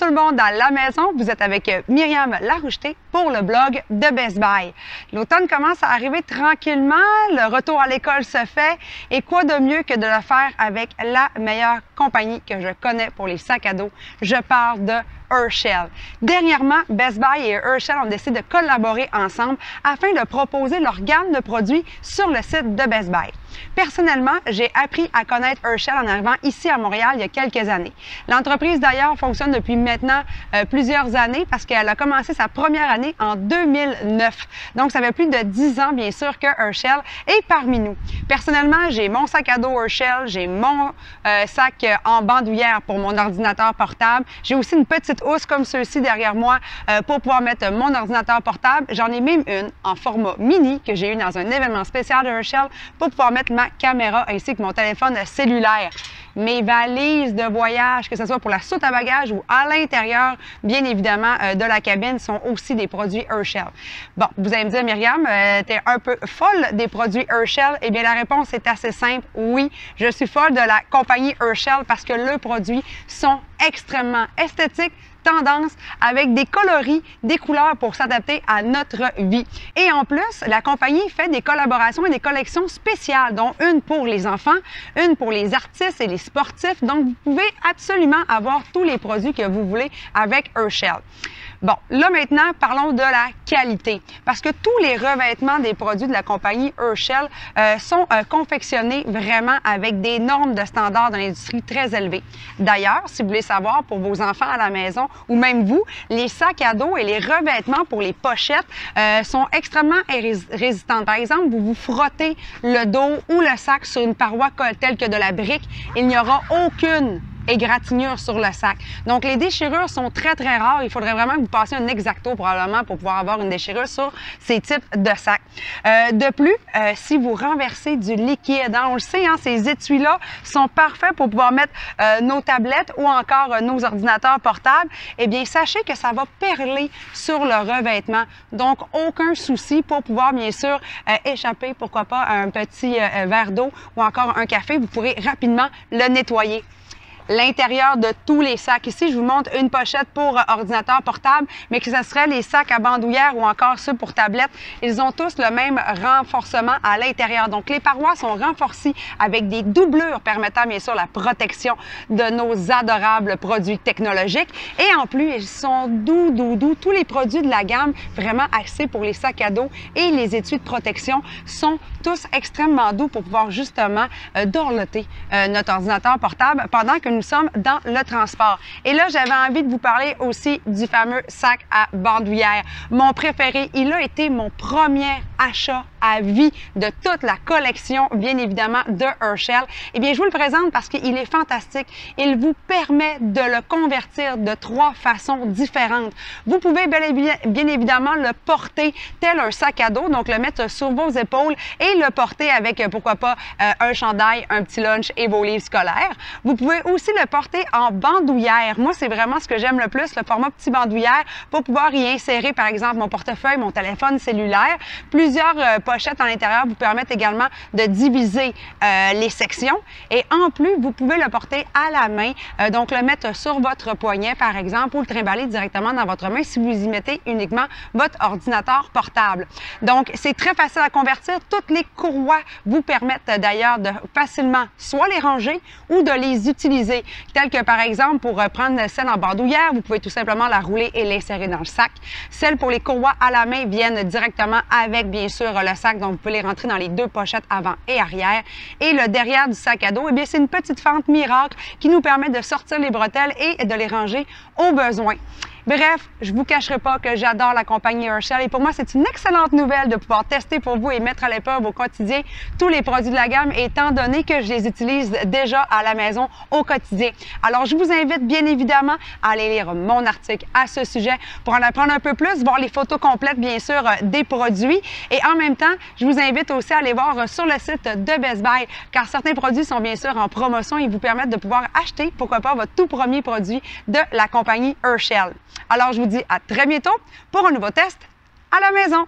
tout le monde dans la maison, vous êtes avec Myriam Laroucheté pour le blog de Best Buy. L'automne commence à arriver tranquillement, le retour à l'école se fait et quoi de mieux que de le faire avec la meilleure compagnie que je connais pour les sacs à dos. Je parle de Herschel. Dernièrement, Best Buy et Herschel ont décidé de collaborer ensemble afin de proposer leur gamme de produits sur le site de Best Buy. Personnellement, j'ai appris à connaître Herschel en arrivant ici à Montréal il y a quelques années. L'entreprise d'ailleurs fonctionne depuis maintenant plusieurs années parce qu'elle a commencé sa première année en 2009. Donc ça fait plus de 10 ans bien sûr que Herschel est parmi nous. Personnellement, j'ai mon sac à dos Herschel, j'ai mon sac en bandoulière pour mon ordinateur portable. J'ai aussi une petite housse comme ceux-ci derrière moi pour pouvoir mettre mon ordinateur portable. J'en ai même une en format mini que j'ai eu dans un événement spécial de Herschel pour pouvoir mettre ma caméra ainsi que mon téléphone cellulaire. Mes valises de voyage, que ce soit pour la soute à bagages ou à l'intérieur, bien évidemment, de la cabine, sont aussi des produits Herschel. Bon, vous allez me dire, Myriam, t'es un peu folle des produits Herschel? Eh bien, la réponse est assez simple. Oui, je suis folle de la compagnie Herschel parce que leurs produits sont extrêmement esthétiques, tendance, avec des coloris, des couleurs pour s'adapter à notre vie. Et en plus, la compagnie fait des collaborations et des collections spéciales, dont une pour les enfants, une pour les artistes et les sportifs. Donc, vous pouvez absolument avoir tous les produits que vous voulez avec Herschel. Bon, là maintenant, parlons de la qualité. Parce que tous les revêtements des produits de la compagnie Herschel sont confectionnés vraiment avec des normes de standards de l'industrie très élevées. D'ailleurs, si vous voulez savoir pour vos enfants à la maison ou même vous, les sacs à dos et les revêtements pour les pochettes sont extrêmement résistants. Par exemple, vous frottez le dos ou le sac sur une paroi telle que de la brique, il n'y aura aucune égratignure sur le sac. Donc, les déchirures sont très, très rares. Il faudrait vraiment que vous passiez un X-Acto probablement pour pouvoir avoir une déchirure sur ces types de sacs. De plus, si vous renversez du liquide, on le sait, ces étuis-là sont parfaits pour pouvoir mettre nos tablettes ou encore nos ordinateurs portables. Eh bien, sachez que ça va perler sur le revêtement. Donc, aucun souci pour pouvoir, bien sûr, échapper, pourquoi pas, un petit verre d'eau ou encore un café. Vous pourrez rapidement le nettoyer. L'intérieur de tous les sacs. Ici, je vous montre une pochette pour ordinateur portable, mais que ce serait les sacs à bandoulière ou encore ceux pour tablettes. Ils ont tous le même renforcement à l'intérieur. Donc, les parois sont renforcées avec des doublures permettant bien sûr la protection de nos adorables produits technologiques. Et en plus, ils sont doux. Tous les produits de la gamme vraiment axés pour les sacs à dos et les étuis de protection sont tous extrêmement doux pour pouvoir justement dorloter notre ordinateur portable pendant que nous sommes dans le transport. Et là, j'avais envie de vous parler aussi du fameux sac à bandoulière. Mon préféré, il a été mon premier achat à vie de toute la collection, bien évidemment, de Herschel. Eh bien, je vous le présente parce qu'il est fantastique. Il vous permet de le convertir de 3 façons différentes. Vous pouvez bien évidemment le porter tel un sac à dos, donc le mettre sur vos épaules et le porter avec, pourquoi pas, un chandail, un petit lunch et vos livres scolaires. Vous pouvez aussi le porter en bandoulière. Moi, c'est vraiment ce que j'aime le plus, le format petit bandoulière pour pouvoir y insérer, par exemple, mon portefeuille, mon téléphone cellulaire. Plusieurs pochettes à l'intérieur vous permettent également de diviser les sections. Et en plus, vous pouvez le porter à la main, donc le mettre sur votre poignet, par exemple, ou le trimballer directement dans votre main si vous y mettez uniquement votre ordinateur portable. Donc, c'est très facile à convertir. Toutes les courroies vous permettent d'ailleurs de facilement soit les ranger ou de les utiliser, telles que par exemple pour prendre celle en bandoulière, vous pouvez tout simplement la rouler et l'insérer dans le sac. Celles pour les courroies à la main viennent directement avec bien sûr le sac, donc vous pouvez les rentrer dans les 2 pochettes avant et arrière. Et le derrière du sac à dos, eh bien c'est une petite fente miracle qui nous permet de sortir les bretelles et de les ranger au besoin. Bref, je ne vous cacherai pas que j'adore la compagnie Herschel et pour moi, c'est une excellente nouvelle de pouvoir tester pour vous et mettre à l'épreuve au quotidien tous les produits de la gamme étant donné que je les utilise déjà à la maison au quotidien. Alors, je vous invite bien évidemment à aller lire mon article à ce sujet pour en apprendre un peu plus, voir les photos complètes bien sûr des produits et en même temps, je vous invite aussi à aller voir sur le site de Best Buy car certains produits sont bien sûr en promotion et vous permettent de pouvoir acheter, pourquoi pas, votre tout premier produit de la compagnie Herschel. Alors, je vous dis à très bientôt pour un nouveau test à la maison.